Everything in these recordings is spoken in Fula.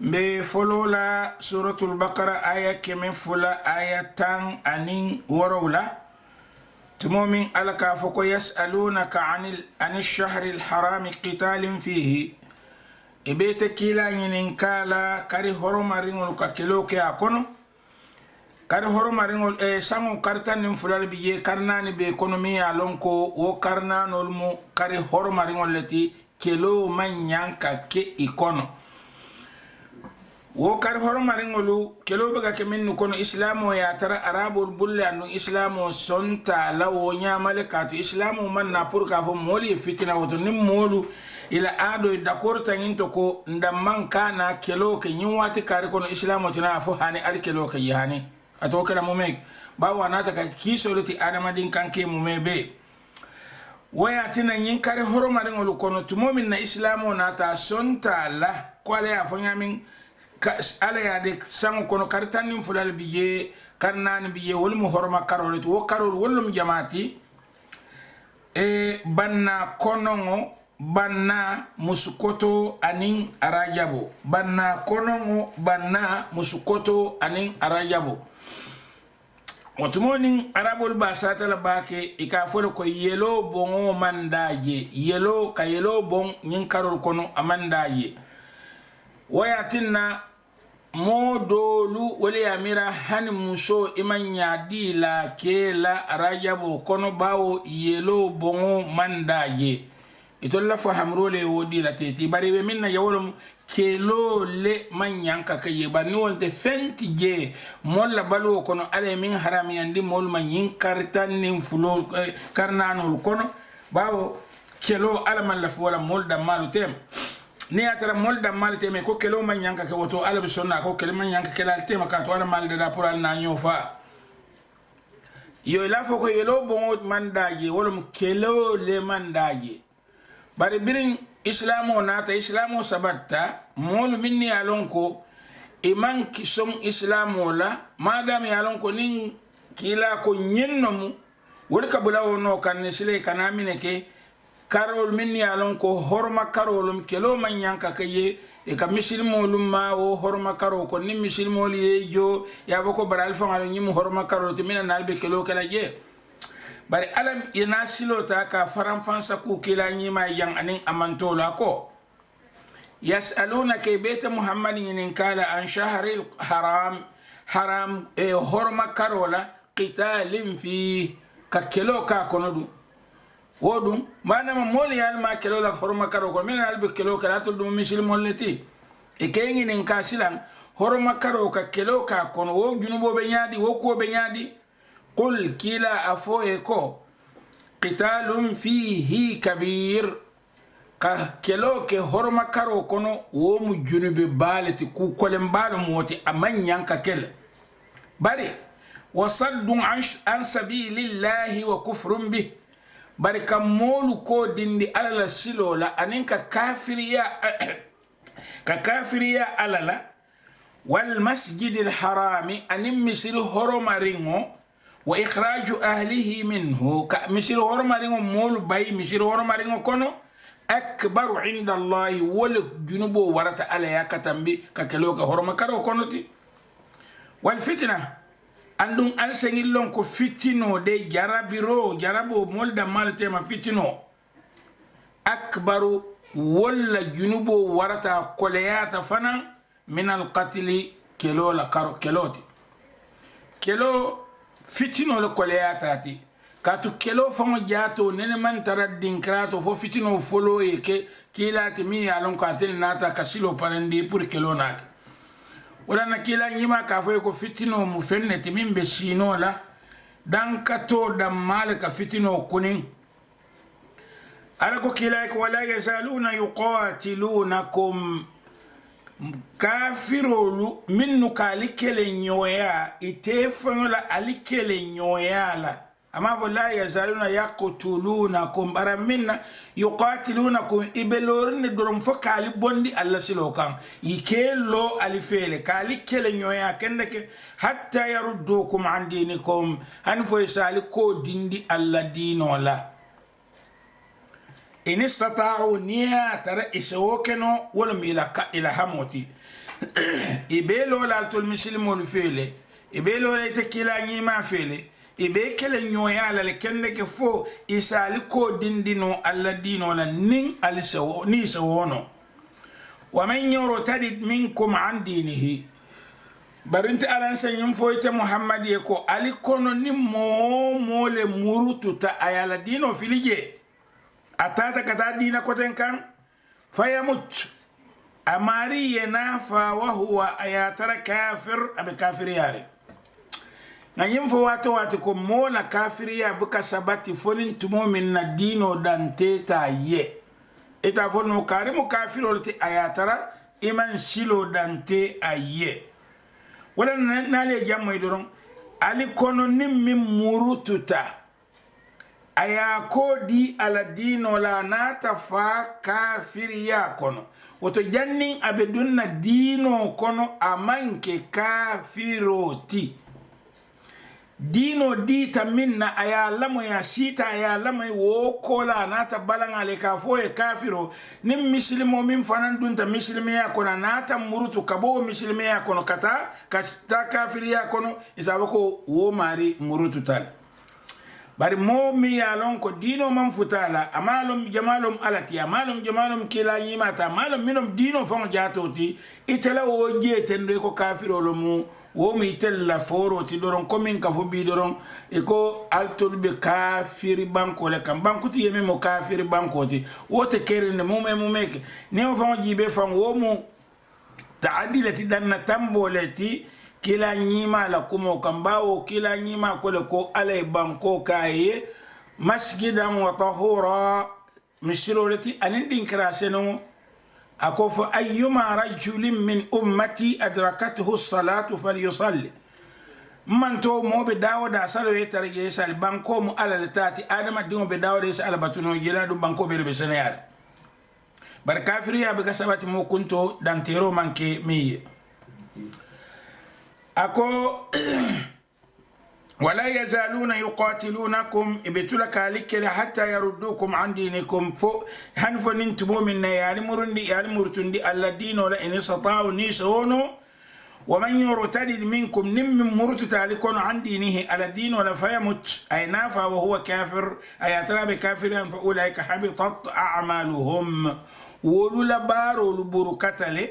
be folola suratul baqara aya kemen fula aya tan anin worowla tumomin alaka foko yasalunaka anil shahril harami qitalin fihi ibete kila nyinin kala kari horomaringol ka keloke akono kari horomaringol sango kartan nin fulal biye karnani be ekonomi alonko wo karnanol mu kari horomaringol leti kelo manyanka ke ikono wo kar horomaringolu kelo bega kemin kono islamo ya tara arabul bulle anu islamo sonta lawo nyamale katu islamo man na pour ka fo moli fitina woto nim molu ila ado d'accord tanginto ko ndamman kana kelo ke nyawati kare kono islamo tina fo hani al kelo ke yani ato kala mumek ba wana ta ka kisoloti adama din kanke mumebe waya tina nyin kare horomaringolu kono tumomin na islamo na ta sonta la kwale afo nyamin ala ya de sango kono kartan nim fulal biye karnan biye wol mu horma karol wo karol wolum jamaati banna konongo banna musukoto anin arajabo banna konongo banna musukoto anin arajabo otumonin arabul basata la bake ika folo ko yelo bongo mandaje yelo ka yelo bon nyin karol kono amandaje wayatinna modolu wale amira hani muso imanya dila kela rajabo kono bawo yelo bongo mandaje itolla fahamrole wodi la teti bari we minna yawolum kelo le manyanka kaye bani wonte fenti je molla balu kono ale min haram yandi mol manyin kartan nim fulo karnanul kono bawo kelo alaman la wala mol da malu tem ni atara molda malte me ko kelo man yanka ke woto ala bisonna ko kelo man yanka kala tema ka to ala malde da pour al na nyofa yo la fo ko yelo bon mandaje wolum kelo le mandaje bari birin islamo nata islamo sabatta mol minni alonko iman kisom islamo la madam yalonko nin kila ko nyennomu wol kabula wono kan sile kanamine ke karol min yalon ko horma karolum kelo man yanka kaye e ka misilmolum ma o horma karo ko ni misilmol ye jo ya bako baral fa ngalo nyim horma karo to mina nalbe kelo kala je bari alam ina silota ka faram fansa ku kila nyima yang anin amantola ko yasaluna kay beta muhammadin nin kala an shahril haram horma karola qitalin fi ka kelo ka konodu wodum manama moli yalma kelo la horma karo ko min albe kelo kala to dum misil molleti e kengi nin kasilan horma karo ka kelo ka kono wo junubo be nyaadi wo ko be nyaadi qul kila afo e ko qitalun fihi kabir ka kelo ke horma karo kono wo mu junube baleti ku kolem balum woti amanyan ka kel bari wasaddun an sabilillahi wa kufrun bih bari kam molu ko dindi alala silola anin ka kafiriya alala wal masjidil harami anin misir horomaringo wa ikhraju ahlihi minhu ka misir horomaringo molu bay misir horomaringo kono akbaru inda allahi wal junubo warata ala yakatambi ka kelo ka horomakaro kono ti wal fitna andun alsengillon ko fitino de jarabo molda maltema fitino akbaru walla junubo warata koleyata fanan min alqatli kelo la karo keloti kelo fitino la koleyata ti katu kelo famo jato nene man taraddin krato fo fitino folo e ke kilati mi alon ko atel nata kasilo parandi pour kelo nata wala na kila nyima ka fo ko fitino mu fenneti min be sino la dan kato da malaka fitino kunin ala ko kila ko wala yasaluna yuqatilunakum kafirolu minnu kalikele nyoya itefanyola alikele nyoya la ama wala yazaluna yaqtulunakum baraminna yuqatilunakum ibelorne dorom fo kali bondi alla silokan yikelo alifele kali kele nyoya kendeke hatta yaruddukum an dinikum han fo isali ko dindi alla dinola in istata'u niya tara isawokeno wala milaka ila hamoti ibelo la tol muslimol fele ibelo la te kila nyima fele ibe kele nyoya la le kende ke fo isali ko dindino alla dino la nin alisawo ni sawono wa man yurtadid minkum an dinihi barinti alan sanyum foyte muhammad ye ko ali kono ni mo le murutu ta ayala dino filije atata kata dina koten kan fayamut amari yenafa wa huwa ayatara kafir abi kafir yare nganyim fo wato ko mola kafir ya buka sabati fonin tumo min na dino dante ta ye eta fono karimu kafir olti ayatara iman silo dante aye wala nale jammo doron ali kono nimmi murututa aya kodi ala dino la nata fa kafir ya kono woto jannin abedunna dino kono amanke kafiroti dino dita minna aya lamo ya sita aya lamo wo kola nata balanga le kafo e kafiro nim muslimo min fanan dunta muslimi ya kono nata murutu kabo muslimi ya kono kata kafiri ya kono isabako wo mari murutu tal bari momi ya lon ko dino man futala amalum jamalum alati amalum jamalum kila nyimata amalum minom dino fon jatoti itela wo jetendo ko kafiro lo mu wo mi tella foro ti doron komin ka fo bi doron e ko altol be kafiri banko le kam banko ti yemi mo kafiri banko ti wote kerinde mumeke ne o fon jibe fon wo mu taadilati danna tamboleti kila nyima la kumo kambawo kila nyima kole ko alay banko kaye masjidan wa tahura misiroleti anin din kraseno akof ayyuma rajulin min ummati adrakathu as-salatu falyusalli man to mo be dawda salo yetarje sal banko mu alal tati adama dingo be dawda sal batuno jiladu banko be be senayal bar kafiriya be kasabati mo kunto dantero manke miye ako ولا يزالون يقاتلونكم ابتلك عليك حتى يردوكم عن دينكم هنفن انتمو من مرتندي الذين ولا ان استطاعوا نيسونو ومن يرتد منكم نم مرتد عليكم عن دينه على الدين ولا فيمت اي نافع وهو كافر اي ترى كافرا فاولئك حبطت اعمالهم ولولا بارو لبركتله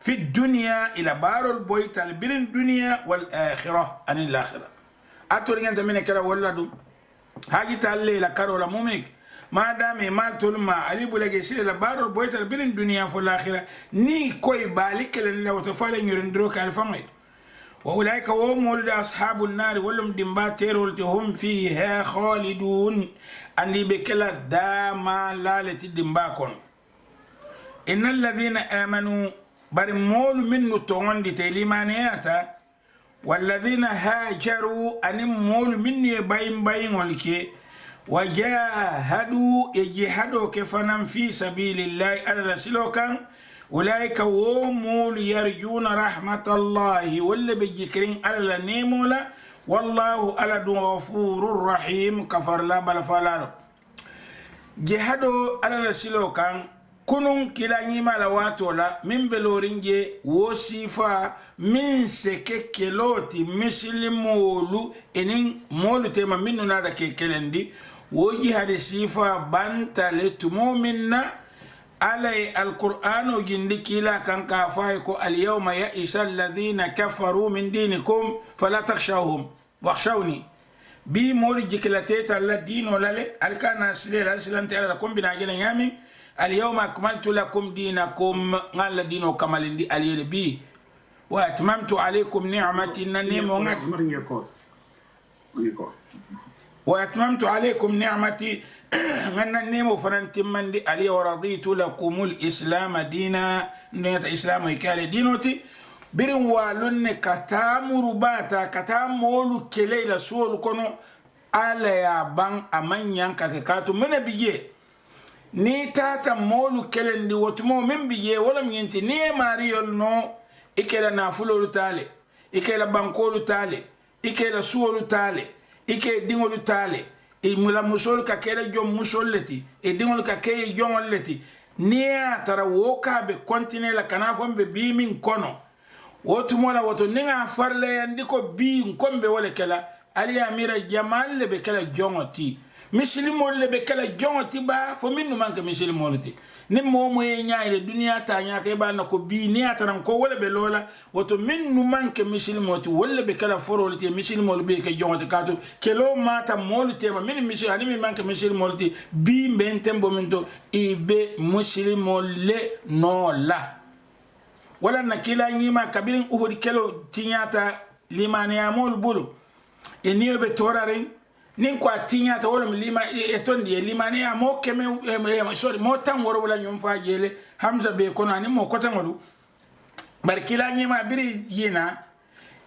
في الدنيا الى بارو البيت بين الدنيا والاخره عن الاخره atori nganta mine kala walladu haji talle la karola mumik madame mal tolma ali bulage sile la barol boytal bin dunya fo l'akhirah ni koy balik len la to fale nyurindro kal famay wa ulaika hum mulud ashabun nar walum dimba terol hum fiha khalidun andi be kala dama lalati dimba kon innal ladhina amanu bari mol minnu tongondi te limaniyata والذين هاجروا أن مول مني باين ولكي وجاهدوا يجهدوا كفنا في سبيل الله على سلوكا أولئك هم يرجون رحمة الله واللي بيجكرين على النيمولا والله على غفور رحيم كفر لا بل فلالو جهدوا على سلوكا kunun kila nyima la watu la min belorinje wosifa min seke keloti mislimolu enin molu tema minnu nada ke kelendi woji hade sifa bantale tumo minna alay alqur'anu jindi kila kan ka ko alyawma ya'isa alladhina kafaru min dinikum fala takhshawhum wakhshawni bi molu jiklateta la dino lale alkana sile la silante ala kombina gele nyami اليوم أكملت لكم دينكم قال دينو كمال دي علي بي وأتممت عليكم نعمتي وأتممت عليكم نعمتي من النيمو فرنتمن دي علي ورضيت لكم الإسلام دينا نيت إسلام يكال دينوتي برن والون كتام رباتا كتام مولو كليل سول كونو على يا بان أمان ينكا كاتو من بيجي ni tata molu kelendi wotumo min biye wala minti ni mariyol no ikela nafulolu tale ikela bankolu tale ikela suwolu tale ike dingolu tale mula musol ka kele jom musolleti e dingol ka keye jomoleti ni tara woka be continue la kanafon be bimin kono wotu mola woto ninga farle yandi ko bi nkombe wala kala ali amira jamal le be kala jongoti muslimol le be kala jongoti ba fo minnu manke muslimol ti nim momo ye nyaayre duniya ta nyaake ba na ko bi ni ataran ko wala be lola woto minnu manke muslimoti wala be kala forol ti muslimol be ke jongoti kato kelo mata mol tema min muslim ani min manke muslimol ti bi bentem bomento ibe muslimol le no la wala na kila nyima kabirin uhud kelo tinyata limani amol bulu eniyo be toraren nin kwa tinyata wala lima etondi limani amo keme sorry mo tan woro wala nyum fa jele hamza be kono ani mo kota ngolu bar kila nyima biri yina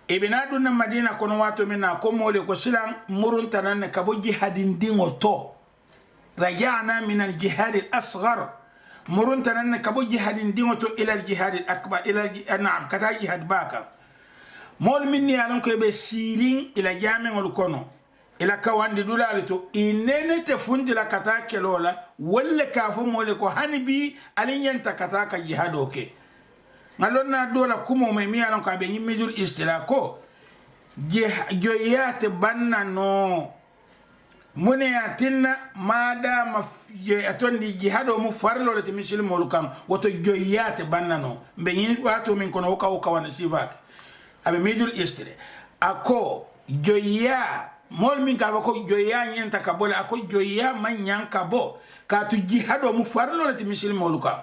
ibina dunna madina kono wato minna ko mole ko silan murun tanan kabo jihadin dingo to raja'na min al jihad al asghar مرون تنن كبو جهاد ديمتو الى الجهاد الاكبر الى نعم كتا جهاد باكر مول مني علون كو بسيرين الى جامع الكونو الى كوان دي دولالتو انن تفوند لا كتا كلولا ولا كافو مولكو هانبي علين ينت كتا كجهاد اوكي نالونا دولا كومو ميمي علون كو بي ميدول استلاكو جويات باننا نو mune atinna mada ma atondi jihado mu farlo le timishil molukam woto joyate bannano be yin wato min kono ka wana sibak abe midul istre ako joya mol min ka ko joya nyenta ka bola ako joya man nyanka bo ka tu jihado mu farlo le timishil molukam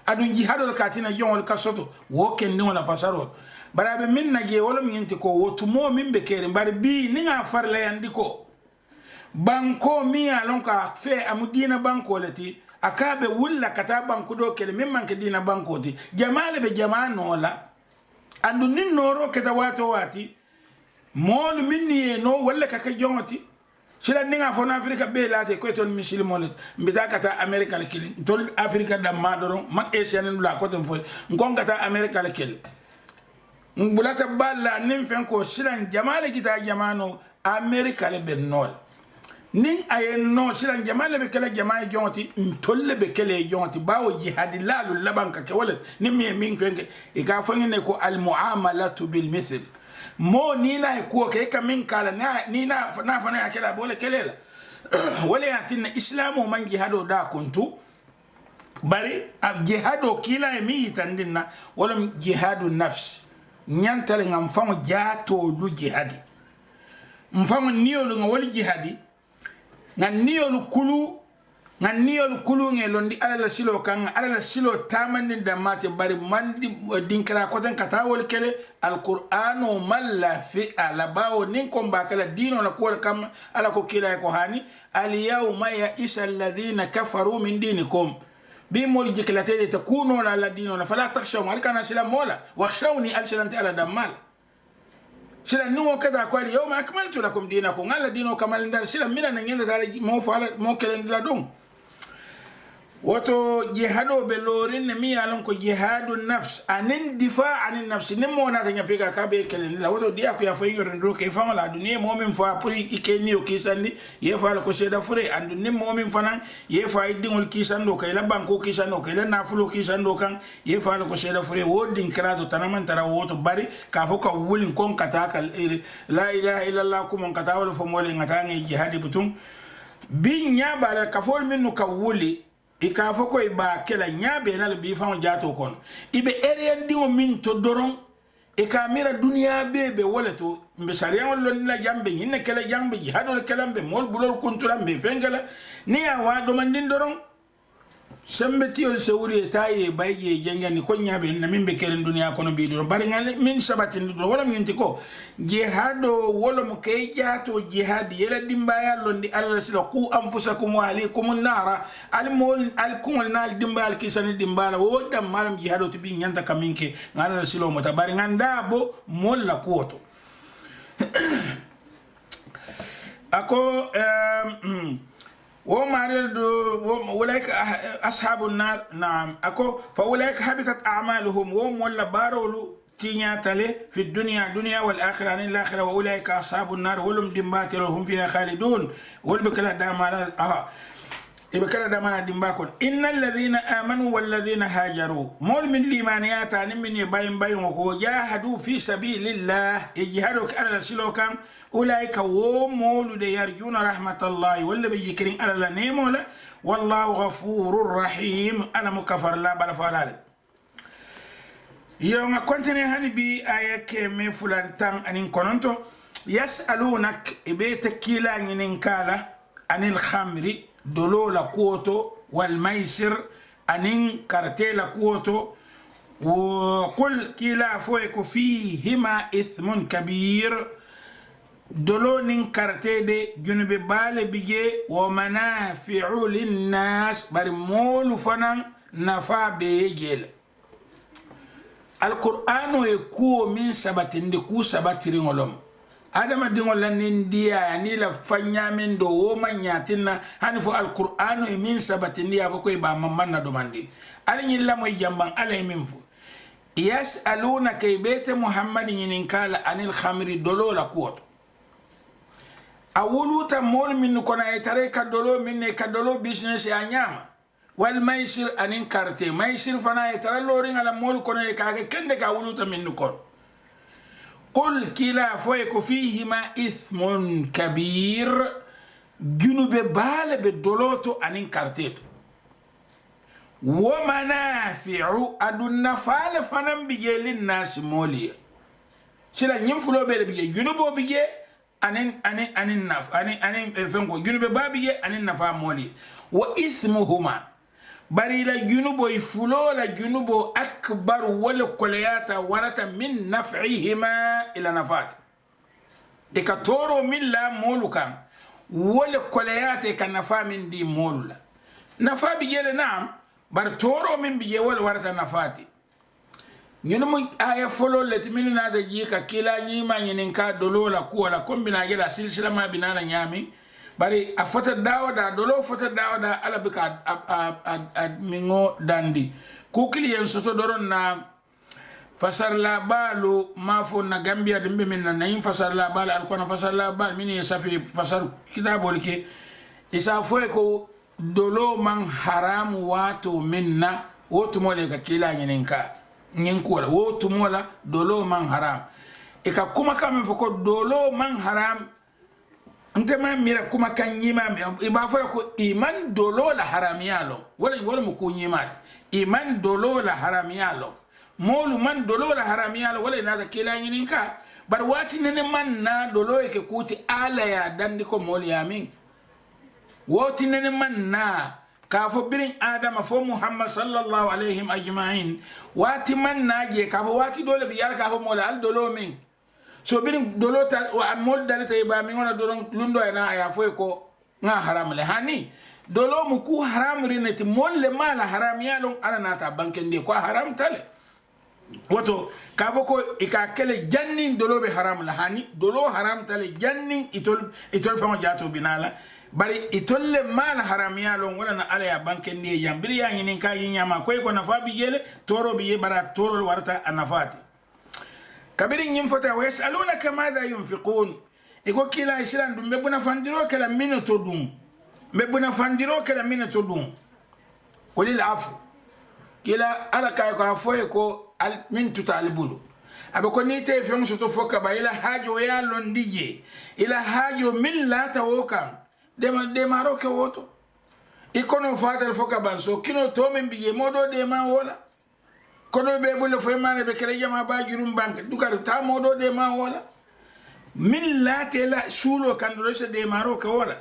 adun jihado le katina jongol kasoto wo ken ni wala fasaro barabe min na je wala min ko wotu mo min be kere bar bi ni nga farle yandiko banko mi alon ka fe amudina banko lati akabe wulla kata banko do kele min manke dina banko ti jamale be jamano la andu nin noro keta wato wati mol minni no walla ka jongoti sila ninga fon afrika be lati ko ton misil molet mbita kata america la kili tol afrika da madoro ma asian la ko ton fo ngon kata america la kili mbulata balla nin fen ko sila jamale kita jamano america le ben nol nin ayen no silan jamale be kala jamaa jonti tolle be kele jonti bawo jihadi lalu labanka ke wala nin mi min fenge e ka fangi ne ko al muamalatu bil mithl mo ni na ko ke ka min kala na ni na fana akela bole kelela wala yatin islamu man jihado da kuntu bari ab jihado kila mi tandinna wala jihadu nafs nyantale ngam fango jato lu jihadi mfango niolu ngol jihadi nganiyol kulu ngelondi ala silo kan ala silo tamandi damate bari mandi dinkara ko den katawol kele alqur'anu malla fi ala bawo nin ko bakala dino la ko kam ala ko kila ko hani al yawma ya isal ladina kafaru min dinikum bimol jiklate takunu la dino la fala takhshaw al kana sila mola wakhshawni al silante ala damal sila nuwo kada ko ali yawma akmaltu lakum dinakum ala dino kamal ndal sila mina ngenda dal mo fala mo kelen la dum woto jihado be lorin ne mi yalon ko jihadun nafs anin difa anin nafs ne mo na tanya pega ka be kelen la woto dia ko ya fa yoro ndo ke fa la duniya mo min fa puri ikeni o kisandi ye fa ko seda fure andu ne mo min fana ye fa idingol kisando kay la banko kisando kay la nafulo kisando kan ye fa ko seda fure wodin krado tanaman tara woto bari ka fo ka wulin kon kata kal la ilaha illallah kum kata wala fo mo le ngata ngi jihadi butum bi nya bala ka fo min no ka wuli ika foko iba kela nyabe na le bifan jato kon ibe ere ndingo min to doron ika mira dunia bebe wala to mbe sariya wala la jambe nyine kela jambe jihado kela mbe mol bulol kuntula mbe fengala ni awa do mandin doron sembe tiol sewuri taye bayje jengani ko nyabe na mimbe kelen dunia kono bi do bari ngal min sabati do wala min tiko jihado wala mo kay jato jihad yela dimbaya londi alla sila qu anfusakum wa alaykum an-nara al mol al kumul nal dimbal kisani dimbala wodam malam jihado to bi nyanta kaminke ngala silo mota bari nganda bo mol la kuoto ako وما أولئك أصحاب النار نعم أكو فأولئك حبطت أعمالهم وهم ولا بارولو تينيا تلي في الدنيا والآخرة عن الآخرة وأولئك أصحاب النار ولم دمبات هم فيها خالدون والبكلا دام على ibakala da mana dimbakon innal ladhina amanu wal ladhina hajaru mol min limaniyata nim min bayin ko jahadu fi sabilillah ijhadu ala silokan ulaika wo molu de yarjuna rahmatallahi walla be yikrin ala nemola wallahu ghafurur rahim ana mukafar la bala falal yo nga kontine hani bi ayake me fulantan anin kononto yasalunak ibeta kila nginin kala anil khamri dolo la kuoto wal maisir anin karte la kuoto وقل كلا فويك فيهما إثم كبير dolo nin karte de junube bale bije wa manafi'u linnas bari molu fanan nafa be jel alqur'anu e ku min sabatinde ku sabatiri ngolom adama dingol lanin dia ni la fanya min do wo manyatina hanfo alqur'anu e min sabatinde ya ko e ba mamman do mandi alin la moy jamban alay min fu yas'aluna kaybata muhammadin nin kala anil khamri dolo la kuoto awuluta mol min kona etare kadolo min kadolo business ya nyama wal maisir anin karte maisir fana etare loring ala mol kona ka kende ka awuluta min kon qul kila fayku fihima ithmun kabir junube bale be doloto anin karte wa manafi'u adun nafal fanam bigelin nas moliya sila nyimfulo be bige junubo bige anin naf anin fenko junube babiye anin nafa moli wa ismuhuma bari la junubo ifulo la junubo akbar wal kulayata warata min naf'ihima ila nafat ikatoro min la molukan wal kulayata kan nafa min di molula nafa biye naam bar toro min biye wal warata nafati ñunu mu aya folo leti min na da jika kila nyima nyinin ka dolo la ko la kombina gela silsila ma binala nyami bari a fota dawda dolo fota dawda ala bika mingo dandi ku kliyen soto doron na fasar la balu mafo na gambia dimbe min na yin fasar la bal al kona fasar la bal min safi fasar kitabol ke isa foy ko dolo man haram wato minna woto mole ka kila nyinin ka nyenkola woto mola dolo man haram e ka kuma kam foko dolo man haram ntema mira kuma kan nyima e ba fara ko iman dolo la haram yalo wala mu ko nyimat iman dolo la haram yalo molu man dolo la haram yalo wala na ka kila nyininka bar wati nene man na dolo e ke kuti ala ya dandi ko moli yamin woti nene man na kafo birin adama fo muhammad sallallahu alayhim ajma'in wati man naje kafo wati dole bi yar kafo mola al dolo min so birin dolo ta wa mol dalata ba min wona doron lundo na aya fo ko nga haram le hani dolo mu ku haram rinati mol le mala haram yalon ana nata bankende ko haram tale woto kafo ko ika kele jannin dolo be haram la hani dolo haram tale jannin itol famo jato binala bari itolle mal haramiyalo wala na ala ya banken ni yambiri ya nyinin ka yinyama koy ko nafa bi jele toro bi bara toro warta anafati kabiri nyim fota wa yasaluna kama da yunfiqun iko kila islan dum be buna fandiro kala minuto dum be buna fandiro kala minuto dum qulil afu kila ala kay ko foye ko al min tutalibulu abako ni te fem soto foka ba ila hajo ya londije ila hajo min la tawokan demaro ke woto ikono fatal foka banso kino to men biye modo de ma wala kono be bulle fo mane be kere jama ba jurum bank dukar ta modo de ma wala min la tela shulo kan do se de maro ke wala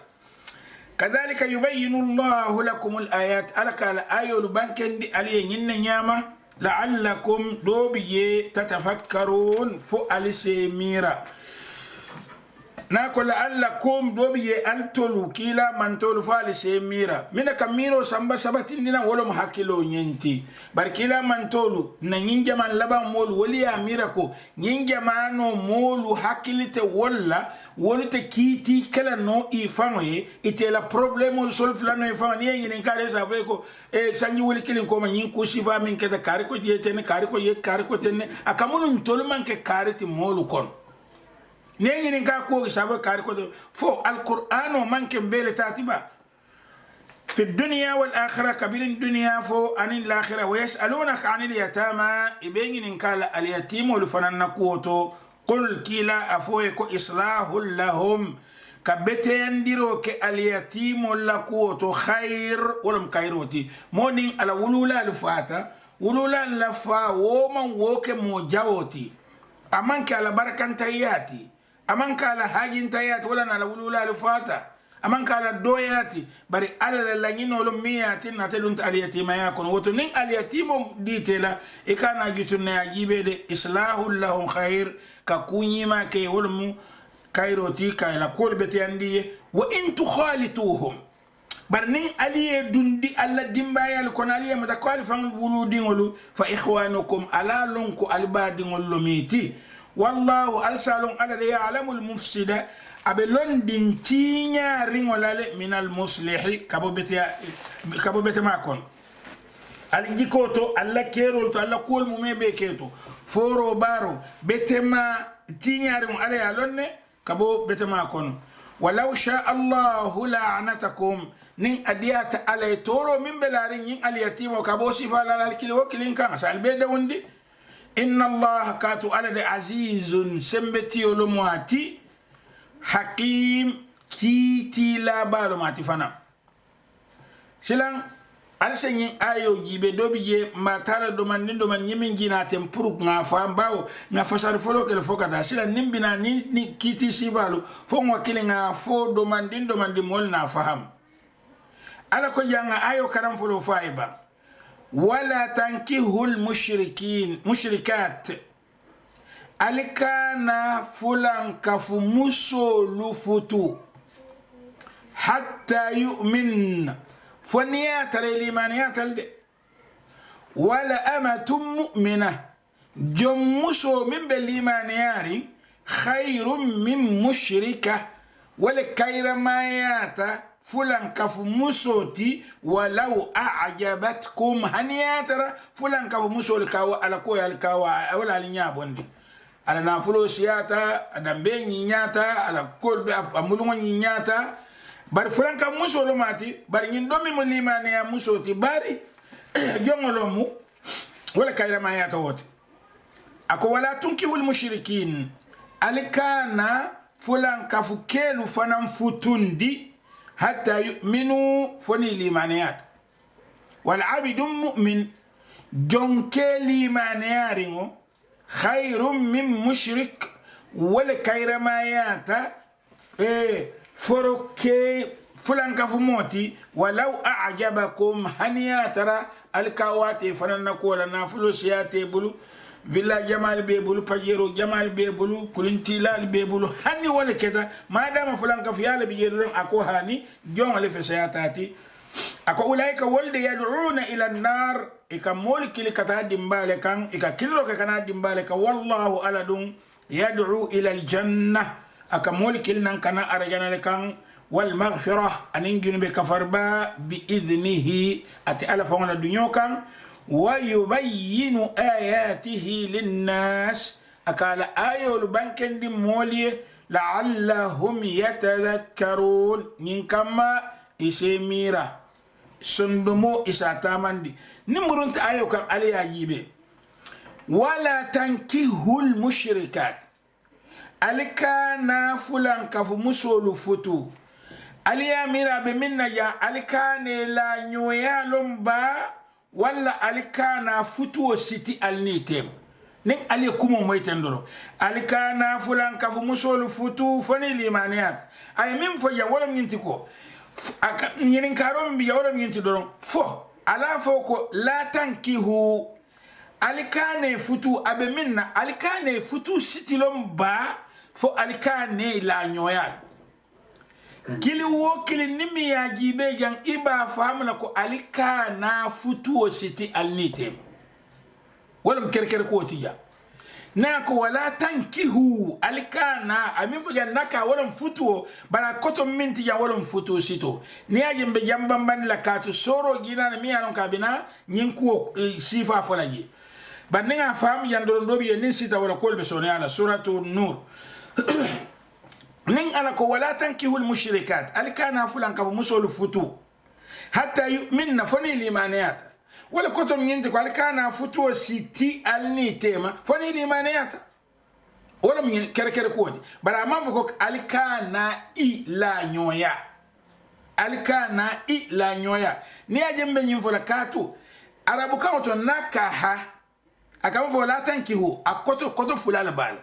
kadhalika yubayyinu Allahu lakum al-ayat alaka al-ayul banken di aliye nyinne nyama la'allakum do biye tatafakkarun fu alise mira nako la'allakum do biye altolu kila mantolu fali se mira mina kamiro samba sabati ndina wolo muhakilo nyenti bar kila mantolu na nyinja man laba molu woli ya mira ko nyinja mano molu hakilite walla wolite kiti kala no ifanoye ite la problème sol flano ifano ni ngin kare sa fe ko e sanyi woli kilin ko ma nyin ko sifa min keda kare ko yete ne kare ko ye kare ko tenne akamunu tolu man ke kare ti molu kon nengini ka ko sabo kar ko fo alqur'ano manke bele tatiba في الدنيا والآخرة كبير الدنيا فو عن الآخرة ويسألونك عن اليتامى إبين إن قال اليتيم ولفنان نقوتو قل كلا أفويك إصلاح لهم كبتين ديروك اليتيم لقوتو خير ولم كيروتي مونين على ولولا لفاتا ولولا لفا ومن ووك موجاوتي أمانك على بركة تياتي أمانك على حاجة تياتي ولا على ولولا لفاتا aman kala doyati bari ala la ngino lo miyati na telun aliyatima yakon woto nin aliyatimo ditela e kana jutune ajibe de islahu lahum khair ka kunyima ke wolmu kairoti ka la kolbeti andiye wa in tukhalituhum bar nin aliye dundi alla dimbayal kon aliye mata kwali fang wuludingolu fa ikhwanukum ala lonko albadingol lomiti wallahu alsalun ala ya'lamul mufsida abe londin tinya ringolale minal muslihi kabo bete makon al jikoto alla kerol to alla kol mu mebe keto foro baro betema tinya ring ala ya lonne kabo bete makon walau sha Allah la'anatakum nin adiyata ala toro min belarin yin al yatimo kabo sifala al kilo kilin kan sal bede wondi inna Allah katu ala de azizun sembeti olomwati hakim kiti la balo mati fana silang alsenyi ayo jibe dobi je matara do man nyimin gina tem pour nga fa bawo na fasar folo ke foka da silang nimbina ni kiti sivalo fo ngo kile nga fo do man mol na faham ala ko janga ayo karam folo faiba wala tankihul mushrikat alikana fulan kafu muso lufutu hatta yu'min foniyata limaniyata wala amatum mu'mina jom muso min belimaniyari khairun min mushrika wala kayra mayata fulan kafu musoti walau a'jabatkum haniyatara fulan kafu musol kawa ala ko yal kawa wala linya bondi ala na fulo siyata ada be nyata ala kolbe amulungo nyata bar fulan kafu musolo mati bar nyin domi mo limane ya musoti bari jongolo mu wala kayra mayata woti ako wala tunkihul mushrikin alikana fulan kafu kelu fanan futundi حتى يؤمنوا فني ليمانيات والعبد مؤمن جونكي ليمانيارينو خير من مشرك ولا كيرمايات فروكي فلان كفموتي ولو أعجبكم هنياترا الكواتي فننكولا نافلوسياتي بلو villa jamal be bulu pajero jamal be bulu kulintilal be bulu hani wala keda madama fulan ka fiyala bi jeru ako hani jon ale fe sayatati ako ulaika walde yad'una ila an-nar ikamol kili kata dimbale kan ikakilo ka kana dimbale ka wallahu aladun yad'u ila al-janna akamol kili nan kana arjana le kan wal maghfirah anin junbe kafarba bi idnihi ati ala fa wala dunyo kan ويبين آياته للناس أكال آيو لبنكن دي مولي لعلهم يتذكرون نكما إسميرا سندمو إساتامان دي نمرنت آيو كان علي عجيبه ولا تنكه المشركات ألكانا فلان كفو مسولو فتو علي أميرا بمنا جا ألكاني لا نيويا لنبا wala alikana futuo siti alnitem nek ali kumo moytendoro alikana fulan kafu musolu futu fani limaniyat ay mim fo ya wala minti ko nyin karom bi ya wala minti doron fo ala fo ko la tankihu alikane futu abe minna alikane futu siti lomba fo alikane la nyoyal kili wo kili nimi ya jibe jang iba fahamna ko alika na futuo siti alnitem walam kerker ko tiya nako wala tankihu alika na amin fuja naka walam futuo bara koto minti ya walam futuo sito ni ajembe jambamban la katu soro gina na miya non kabina nyinku sifa folaji baninga fam yandoro ndobi yen sita wala kolbe sone ala suratu nur nin ala ko wala tankihu al mushrikat alkana fulan ka musolu futu hatta yu'minna foni limaniyata wala koto nyinte ko alkana futuo siti alni tema foni limaniyata wala min kere ko bara man ko alkana i la nyoya alkana i la nyoya ni ajembe nyimfo la katu arabu ka to nakaha akam fo la tankihu akoto koto fulala bal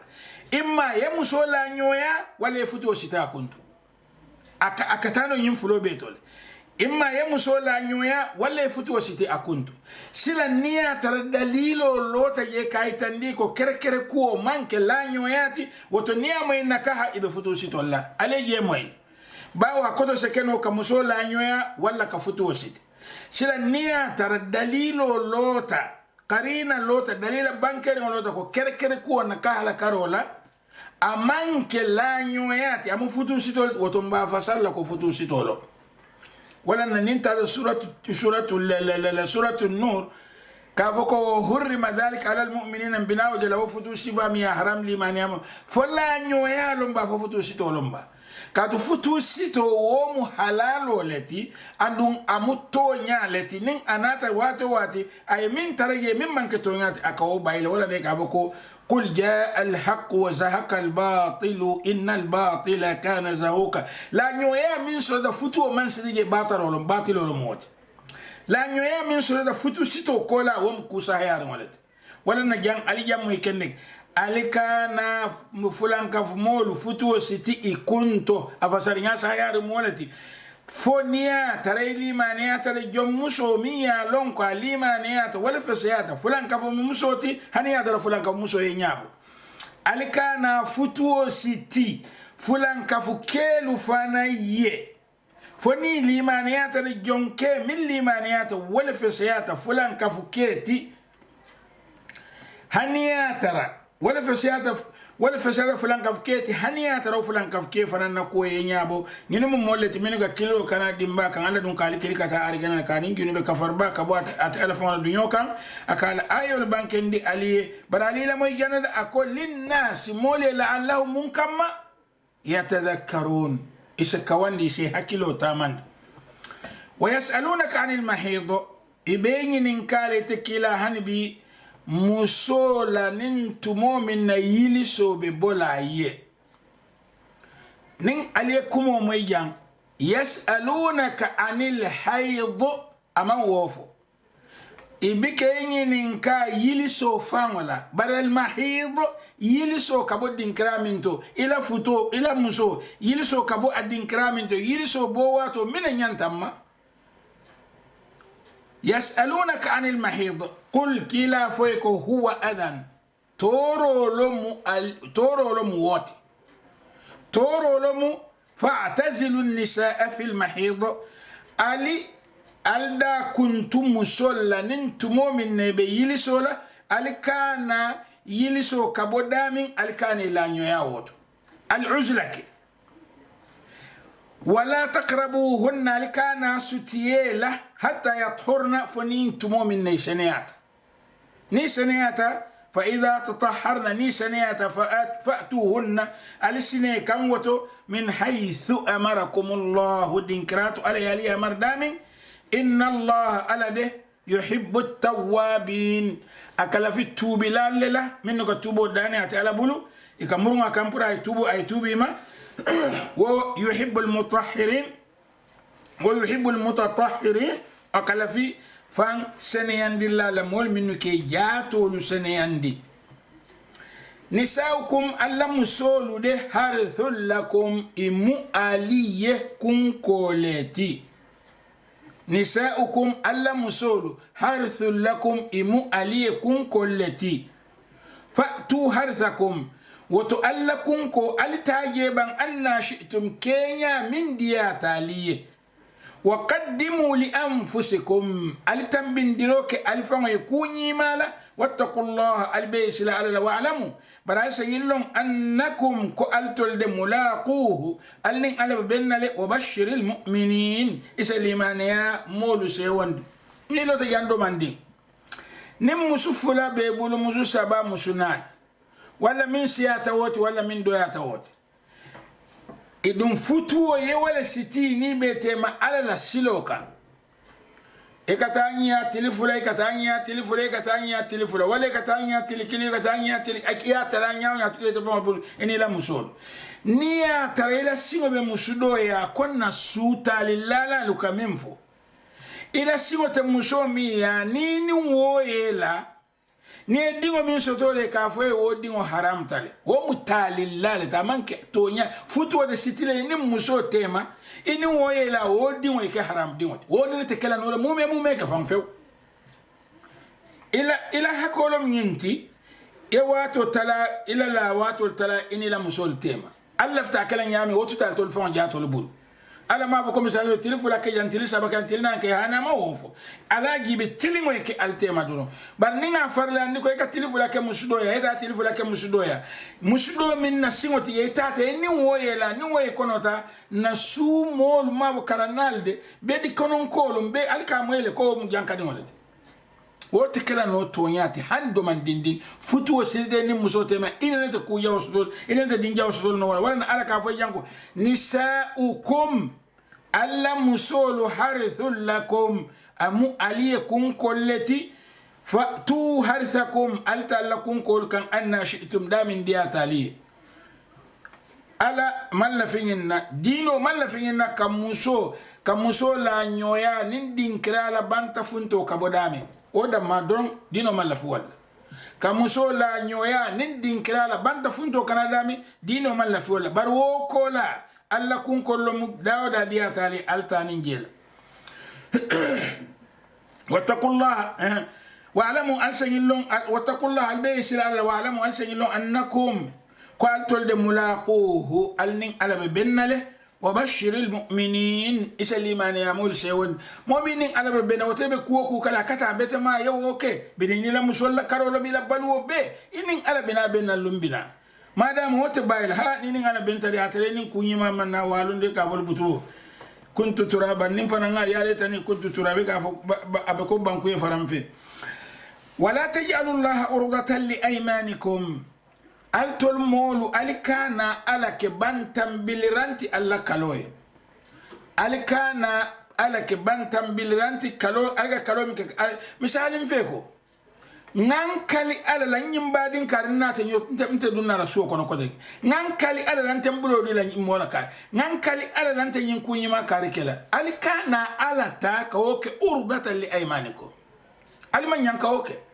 imma yemuso la nyoya wala futuo sita kuntu akatano nyimfulo betole imma yemuso la nyoya wala futuo siti akuntu sila niya tar dalilo lota ye kaitandi ko kere ko manke la nyoyati woto niya moy nakaha ibe futuo sitolla ale ye moy bawa koto sekeno kamuso la nyoya wala ka futuo siti sila niya tar dalilo lota qarina lota dalila bankere lota ko kere ko nakaha la karola amanke la nyoyati amu futuo sitol woto mba fasalla ko futuo sitolo ولا ننتهي سورة النور كافوكو حرم ذلك على المؤمنين بنا وجلوا فتوشي بامي حرام لمن يام فلا نيويا لمبا فتوشي تو لمبا كاتو فتوشي تو ومو حلال ولتي اندون اموتو نيالتي نين اناتا واتي اي من ترجي من منكتو نياتي اكو بايل ولا ديك ابوكو قل جاء الحق وزهق الباطل إن الباطل كان زهوقا لا نيويا من سورة فتو من سيدي باطل ولا باطل ولا موت لا نيويا من سورة فتو سيتو كولا وم كوسا هيار ولد ولا نجان علي جام يكنك علي كان فلان كف مول فتو سيتي كنتو أفسرنيا سهيار مولتي فونيا ترى ليمانيا ترى جموسو ميا لونكو ليمانيا ولا فسياتا فلان كفو مسوتي هنيا ترى فلان كفو مسو ينيابو alikana futuo siti fulan kafu kelu fana ye foni limaniyata de jonke min limaniyata wala fesiyata fulan kafu keti haniyata wala fesiyata fulan kafu keti haniyata fulan kafu ke fana na ko yenyabo ngini mo molleti min ga kilo kana dimba kan ala dun kali kata arigana kanin ginu be kafarba ka bo at telefon du nyokan akala ayol bankendi ali barali la moy ganada akol linnas mole la'allahu munkamma yatadhakkarun isakawandi si hakilo taman ويسألونك عن المحيض إبين نكالي تكيلا هنبي musola nin tumo min na yili so be bola ye nin alaykum mo yan yasalunaka anil hayd aman wofo ibike nin ka yili so fangola baral mahid yili so kabo dinkraminto ila futo ila muso yili so kabo adinkraminto yili so bowato min nyantamma يسألونك عن المحيض قل كلا فيكو هو أذن تورو لمو فاعتزلوا النساء في المحيض ألي ألدا كنتم مسولا ننتمو من نبي يلسولا ألي كان يلسو كبودامين ألي كان لانيو ياوتو العزلك ولا تقربوهن لكانا ستيلا حتى يطهرن فنين تمو من نيسانيات فإذا تطهرن نيسانيات فأتوهن السنة كنوتو من حيث أمركم الله دينكراتو على يلي أمر دامين إن الله على ده يحب التوابين أكلا في التوب لا منك التوبو داني على بلو إكامرون أكامبرا أي توبي ما ويحب المطهرين أكلا في فان سنياندي لا لمول منو كي جاتو سنياندي نساؤكم ألا مسولو ده حرث لكم إمو آلية كن كولتي نساؤكم ألا مسولو حرث لكم إمو آلية كن كولتي فأتوا حرثكم وتؤلكم كو التاجبا أن شئتم كينيا من دياتاليه وقدموا لأنفسكم التنبين دروك الفن يكوني مالا واتقوا الله البيس لا واعلموا برا سيلون أنكم كألتل ملاقوه ألنين ألب بيننا وبشر المؤمنين إسليمانيا مولو سيوان نيلو تجاندو مندي نم مسفلا بيبولو مسو سبا مسونان ولا من سياتوت ولا من دوياتوت idun futuo ye wala siti ni betema ala la siloka katanya tilifula katanya tilifula katanya tilifula wala katanya tilikili katanya tili akia talanya nya tuete bol eni la musol niya tarela singo be musudo ya konna suta lilala lukamemfo ila singo te musomi ya nini woyela ni dingo min sotole ka fo wo dingo haram tale wo mutalilala tamanke tonya futu de sitile ni muso tema ini woyela wo dingo ke haram dingo wo ni te kala no mume ka fam few ila hakolom nyinti e wato tala ila la wato tala ini la musol tema Allah fta kala nyami wotu tal tol fon jato bul ala ma ba comme ça le téléphone la ke jantili sabaka tilna ke hana ma wofo ala gibe tilingo ke altema duno bar ninga farla ndiko e ka téléphone la ke musudo ya eda téléphone la ke musudo ya musudo min na singoti e tata ni woyela ni woy konota na su mol ma bo kanalde be di konon kolum be alka moyle ko mu jankadi ngolade wote kala no tonyati hando man dindin futu waside ni musotema inene te ku yawsul inene te dinja wasul no wala ala ka fo janko nisaukum alla musulu harithul lakum amu aliyakum kolleti fatu harithakum alta lakum kol kan anna shi'tum damin diatali ala mallafinna dino mallafinna kamuso la nyoya nin dinkra la banta funto kabodame oda madron dino malafu wala kamuso la nyoya nin dinkra la banta funto kanadami dino malafu wala bar wo kola alla kun kollo mu dawda diya tali altanin jela wattaqullaha wa alamu alsayillon wattaqullaha albaysir ala wa alamu alsayillon annakum qaltul de mulaquhu alnin alabe bennale وبشر المؤمنين إسليمان يامول سيون مؤمنين على بنا وتبي كوكو كلا كتا بيت ما يو أوكي بديني لا مسولا كارولو بيلا بلو بي إنين على بنا لومبنا ما دام هو تبايل ها إنين على بنت رياترين كوني ما منا والون دي كابول بتوه كنت ترابا نفنا نعيا يالتني كنت ترابي كافو أبكو بانكو يفرم فيه ولا تجعلوا الله أرضة لأيمانكم altol molu alikana alake bantam biliranti alla kaloy alikana alake bantam biliranti kalo alga kalo misalin feko nan kali ala la nyimbadin karina te nte dunna la sho kono kodek nan kali ala lan tembulo di la mola ka nan kali ala lan te nyin kunyima karikela alikana ala ta ka oke urdatan li aymanikum aliman yan ka oke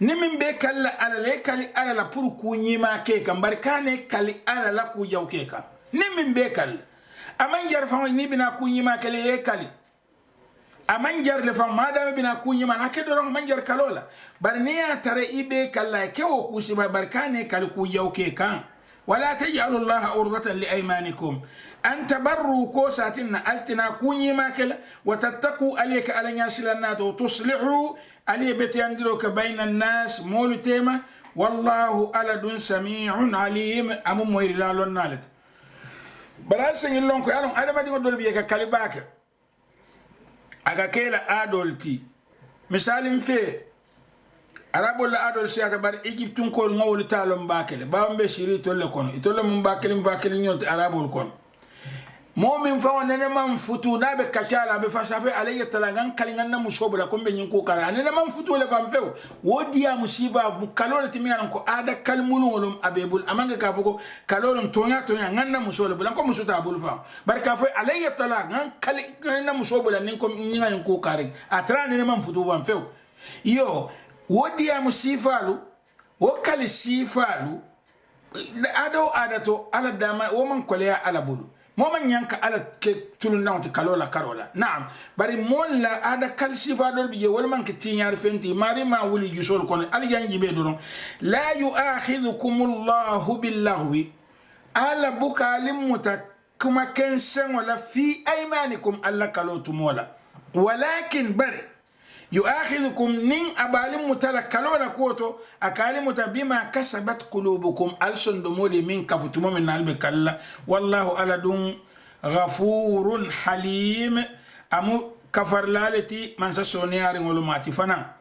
ni min be kala ala le kali ala la pour ku nyima ke kan barkane kali ala la ku jaw ke kan ni min be kala aman jar fa ni bina ku nyima kale e kali aman jar le fa madama bina ku nyima na ke doron man jar kalola bar ni ya tare ibe kala ke o ku si barkane kali ku jaw ke kan wala taj'alu allaha urdatan li aymanikum an tabarru ko satinna altina ku nyima kala wa tattaqu alayka ala yasilanat wa tuslihu علي بيت يندروك بين الناس مول تيما والله ألد سميع عليم أمو موير لالون نالد بلال سنين لونكو يالون أنا ما دي مدول بيكا كالباك أكا كيلا آدولتي مثال في أرابو لا آدول سياتا بار إجيب تنكور نغول تالون باكل باهم بشيري تولي كون يتولي من باكل نيولت أرابو الكون momin fa wonene man futu na be kachala be fashafe alayya talagan kalingan na mushobula kombe nyinko kala ne man futu le fam few wodiya musiba bu kalole timiyan ko ada kalmulu wolum abebul amanga ka fuko kalolum tonya nganna mushole bulan ko musuta bul fa barka fa alayya talagan kalingan na mushobula nin ko nyinga nyinko kare atra ne man futu fam few yo wodiya musifalu wokali sifalu ado adato ala dama wo man kolya ala bulu moman yanka ala ke tulun nawti kalola karola naam bari molla ada kalsi fadol biye wal man ke tinyar fenti mari ma wuli jusol kon al jangi be doron la yu'akhidhukumullahu billaghwi ala bukalim mutakuma kensen wala fi aymanikum alla kalotu mola walakin bari يؤاخذكم نين أبالم متلكلولا كوتو أكالم بما كسبت قلوبكم ألسن دمولي من كفتم من قلبك الله والله ألدن غفور حليم أمو كفر لالتي من سسونيار ولماتي فنا